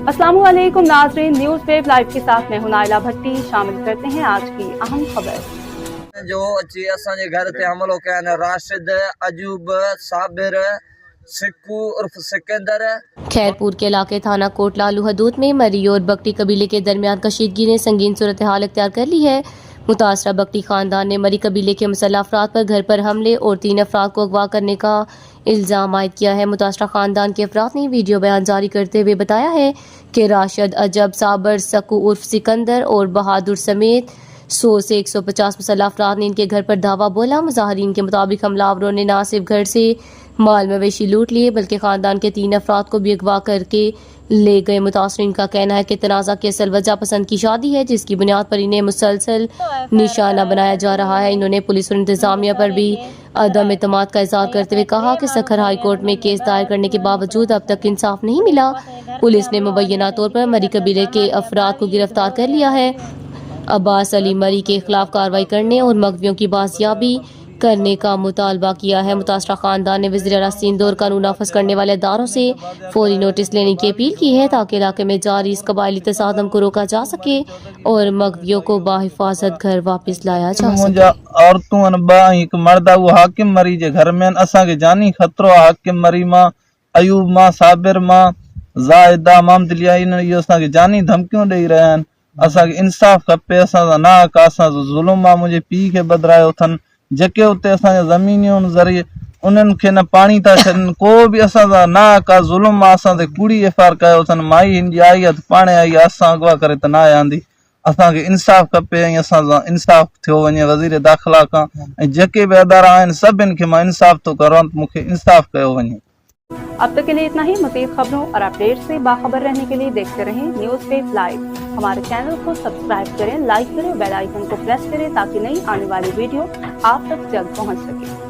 अस्सलामुअलैकुम नाज़रीन, news web live के साथ मैं हूं नाइला भट्टी। शामिल करते हैं आज की अहम खबर। जो अची असांजे घर ते हमलो कया न राशिद, अजूब, साबिर, सिक्कू उर्फ सिकंदर। खैरपुर के इलाके थाना कोट लालू हदूद में मरी और बगटी कबीले के दरमियान कशीदगी ने संगीन सूरत हाल अख्तियार कर ली है। मुतासरा बगटी खानदान ने मरी कबीले के मुसल्लह अफराद पर घर पर हमले और 3 अफराद को अगवा करने का इल्ज़ाम आयद किया है। मुतासरा खानदान के अफराद ने वीडियो बयान जारी करते हुए बताया है कि राशिद, अजब, साबर, सक्कू उर्फ सिकंदर और बहादुर समेत 100 से 150 मुसल्लह अफराद ने इनके घर पर धावा बोला। मुजाहिरीन के मुताबिक हमलावरों ने न सिर्फ घर से माल मवेशी लूट लिए बल्कि खानदान के 3 अफराद को भी अगवा करके ले गए। मुतासरीन का कहना है कि तनाज़ा की असल वजह पसंद की शादी है, जिसकी बुनियाद पर इन्हें मुसलसल निशाना बनाया जा रहा है। इन्होंने पुलिस और इंतजामिया पर भी अदम एतमाद का इज़हार करते हुए कहा कि सखर हाई कोर्ट में केस दायर करने के बावजूद अब तक इंसाफ नहीं मिला। पुलिस ने मुबैना तौर पर मरी कबीले के अफराद को गिरफ्तार कर लिया है। अब्बास अली मरी के खिलाफ कार्रवाई करने और मगवियों की बाजियाबी करने का मुतालबा किया है। मुतासरा खानदान ने वज़ीर आला सिंध और कानून नाफिज करने वाले इदारों से फौरी नोटिस लेने की अपील की है ताकि इलाके में जारी इस कबायली तसादम को रोका जा सके और मगवियों को बाहिफाजत घर वापस लाया जा सके। औरतूं बा एक मर्दा वो हाकिम मरी जे घर में असा के जानी खतरो हाकिम मरी मां, अयूब मां, साबिर मां, जायदा मामदलिया इन यो असा के जानी धमकियों दे रहा हैं। असा के इंसाफ खपे, असा ना का असा जुल्म आ मुझे पी के बदरायो थन जेके उते असा जमीनियों जरिए उन्हनि खे न पानी था छॾनि, को बि असां सां ना का ज़ुल्म आहे। असां ते कूड़ी एफआर कयो अथनि, माई हिन जी आई आहे त पाणे आई आहे, असां अगवा करे त न आंदी। असांखे इंसाफ़ खपे ऐं असां सां इंसाफ़ थियो वञे वज़ीर दाख़िला खां ऐं जेके बि अदारा आहिनि सभिनि खे मां इंसाफ़ थो करां, मूंखे इंसाफ़ कयो वञे। अब तक के लिए इतना ही। मज़ीद खबरों और अपडेट से बाखबर रहने के लिए देखते रहें न्यूज़ वेब लाइव। हमारे चैनल को सब्सक्राइब करें, लाइक करें, बेल आइकन को प्रेस करें ताकि नई आने वाली वीडियो आप तक जल्द पहुंच सके।